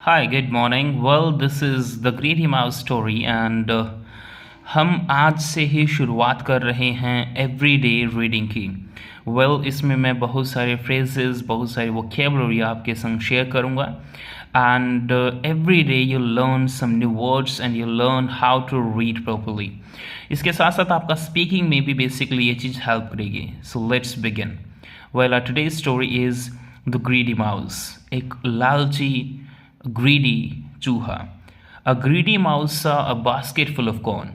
Hi, good morning. Well, this is the Greedy Mouse story and हम आज से ही शुरुआत कर रहे हैं एवरीडे रीडिंग की। इसमें मैं बहुत सारे फ्रेजेस, बहुत सारी वोकेबलरी आपके संग शेयर करूँगा and every day you learn some new words and you learn how to read properly. इसके साथ साथ आपका स्पीकिंग में भी बेसिकली ये चीज़ हेल्प करेगी। So let's begin. Today's story is the greedy mouse. एक लालची ग्रीडी चूहा। अ ग्रीडी माउस सा a basket full of corn.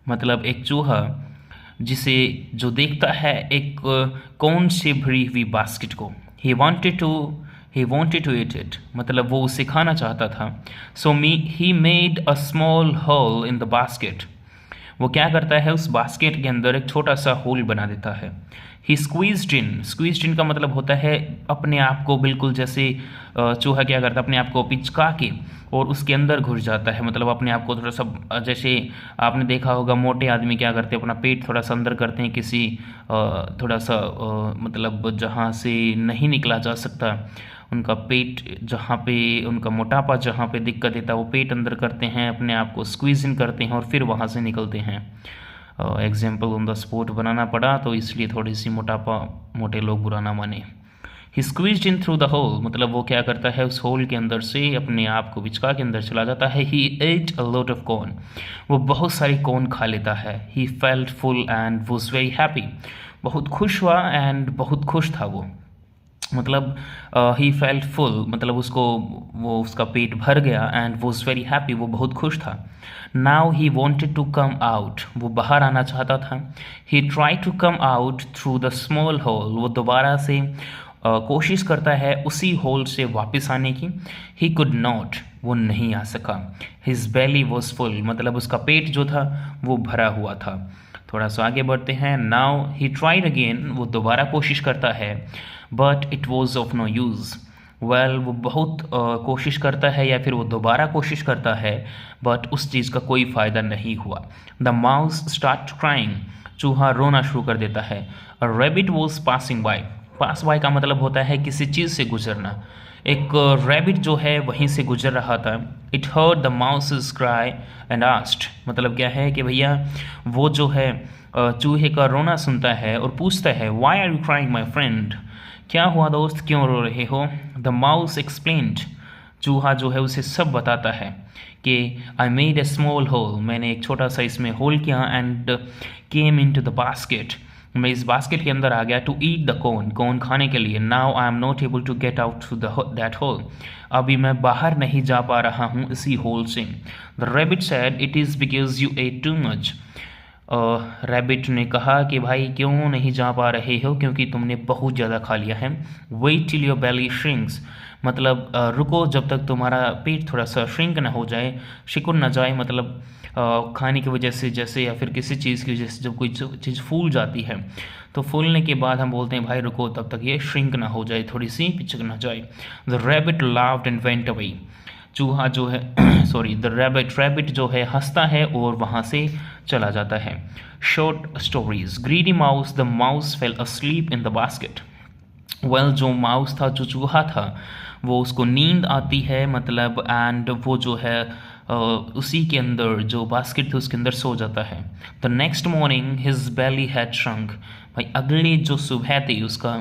मतलब एक चूहा जिसे जो देखता है एक कॉर्न से भरी हुई बास्केट को। He wanted to eat it, मतलब वो उसे खाना चाहता था। So he made a small hole in the basket. वो क्या करता है, उस बास्केट के अंदर एक छोटा सा होल बना देता है। ही स्क्वीज्ड इन का मतलब होता है अपने आप को बिल्कुल जैसे चूहा क्या करता है, अपने आप को पिचका के और उसके अंदर घुस जाता है। मतलब अपने आप को थोड़ा सा, जैसे आपने देखा होगा मोटे आदमी क्या करते हैं, अपना पेट थोड़ा सा अंदर करते हैं किसी थोड़ा सा मतलब जहाँ से नहीं निकला जा सकता उनका पेट, जहाँ पे उनका मोटापा जहाँ पे दिक्कत देता है वो पेट अंदर करते हैं, अपने आप को स्क्वीज इन करते हैं और फिर वहाँ से निकलते हैं। एग्जाम्पल ऑन द स्पॉट बनाना पड़ा तो इसलिए थोड़ी सी मोटे लोग बुरा ना माने। He squeezed in through the hole, मतलब वो क्या करता है उस होल के अंदर से अपने आप को बिचका के अंदर चला जाता है। He ate a lot of corn, वो बहुत सारी कॉर्न खा लेता है। He felt full and was very happy, बहुत खुश हुआ एंड बहुत खुश था वो। मतलब ही फेल्ट फुल, मतलब उसका पेट भर गया एंड वॉज वेरी हैप्पी, वो बहुत खुश था। Now he wanted to come out, वो बाहर आना चाहता था। He try to come out through the small hole, वो दोबारा से कोशिश करता है उसी होल से वापस आने की। ही कुड नॉट, वो नहीं आ सका। हिज बेली वॉज फुल, मतलब उसका पेट जो था वो भरा हुआ था। थोड़ा सा आगे बढ़ते हैं। नाउ ही ट्राइड अगेन, वो दोबारा कोशिश करता है। But it was of no use, वो बहुत कोशिश करता है या फिर वो दोबारा कोशिश करता है बट उस चीज़ का कोई फ़ायदा नहीं हुआ। द माउस स्टार्ट क्राइंग, चूहा रोना शुरू कर देता है। A rabbit was passing by, pass by का मतलब होता है किसी चीज़ से गुजरना। एक रैबिट जो है वहीं से गुजर रहा था। It heard the mouse cry and asked, मतलब क्या है कि भैया वो जो है चूहे का रोना सुनता है और पूछता है why are you crying my friend, क्या हुआ दोस्त, क्यों रो रहे हो। द माउस एक्सप्लेन्ड, चूहा जो है उसे सब बताता है कि I made a small hole, मैंने एक छोटा सा इसमें होल किया and came into the basket, मैं इस बास्केट के अंदर आ गया। टू ईट द कॉर्न खाने के लिए। Now I am not able to get out through that hole, अभी मैं बाहर नहीं जा पा रहा हूँ इसी होल से। The rabbit said it is because you ate too much, rabbit ने कहा कि भाई क्यों नहीं जा पा रहे हो, क्योंकि तुमने बहुत ज़्यादा खा लिया है। Wait till your belly shrinks, मतलब रुको जब तक तुम्हारा पेट थोड़ा सा श्रिंक ना हो जाए, सिकुड़ ना जाए, मतलब खाने की वजह से जैसे या फिर किसी चीज़ की वजह से जब कोई चीज़ फूल जाती है तो फूलने के बाद हम बोलते हैं भाई रुको तब तक ये श्रिंक ना हो जाए, थोड़ी सी पिचक ना जाए। The rabbit laughed and went away, चूहा जो है सॉरी द रैबिट जो है हंसता है और वहाँ से चला जाता है। Short stories. Greedy mouse, the mouse fail asleep in the basket. जो माउस था, जो चूहा था, वो उसको नींद आती है, मतलब एंड वो जो है उसी के अंदर जो बास्केट थी उसके अंदर सो जाता है। The next morning his belly had shrunk, भाई अगले जो सुबह थी उसका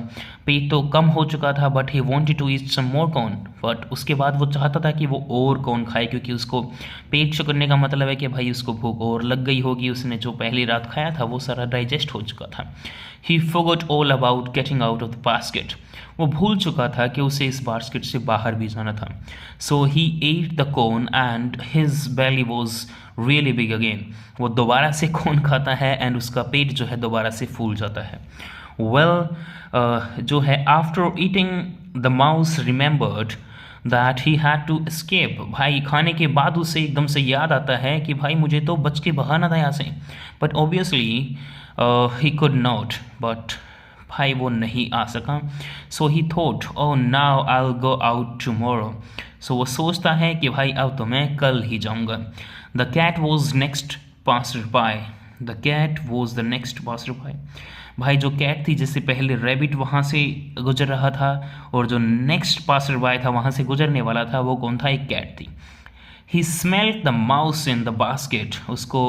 पेट तो कम हो चुका था but he wanted to eat some more corn, but उसके बाद वो चाहता था कि वो और कॉर्न खाए, क्योंकि उसको पेट शुकरने का मतलब है कि भाई उसको भूख और लग गई होगी, उसने जो पहली रात खाया था वो सारा डाइजेस्ट हो चुका था। ही forgot all about getting out of the basket, वो भूल चुका था कि उसे इस बास्केट से बाहर भी जाना था। So he ate the corn and his belly was really big again, वो दोबारा से कॉर्न खाता है एंड उसका पेट जो है दोबारा से फूल जाता है। जो है after eating the mouse remembered that he had to escape, भाई खाने के बाद उसे एकदम से याद आता है कि भाई मुझे तो बच के बहाना था यहाँ से, but obviously he could not, but भाई वो नहीं आ सका। So he thought oh now I will go out tomorrow, so वो सोचता है कि भाई अब तो मैं कल ही जाऊँगा। The cat was next passed by, the cat was the next passer by. भाई जो कैट थी, जिससे पहले रैबिट वहाँ से गुजर रहा था और जो नेक्स्ट पासर बाय था वहाँ से गुजरने वाला था, वो कौन था? एक कैट थी। He smelled the mouse in the basket. उसको,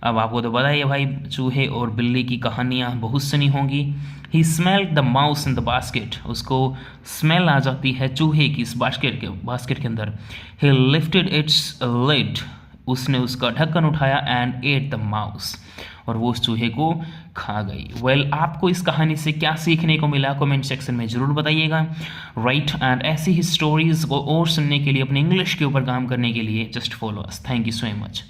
अब आपको तो पता ही है भाई, चूहे और बिल्ली की कहानियाँ बहुत सुनी होंगी। He smelled the mouse in the basket. उसको स्मेल आ जाती है चूहे की इस बास्केट के अंदर। He lifted its lid. उसने उसका ढक्कन उठाया एंड एट द माउस, और वो उस चूहे को खा गई। वेल, आपको इस कहानी से क्या सीखने को मिला कमेंट सेक्शन में ज़रूर बताइएगा। राइट, एंड ऐसी ही स्टोरीज़ को और सुनने के लिए, अपने इंग्लिश के ऊपर काम करने के लिए just follow us. Thank you so much.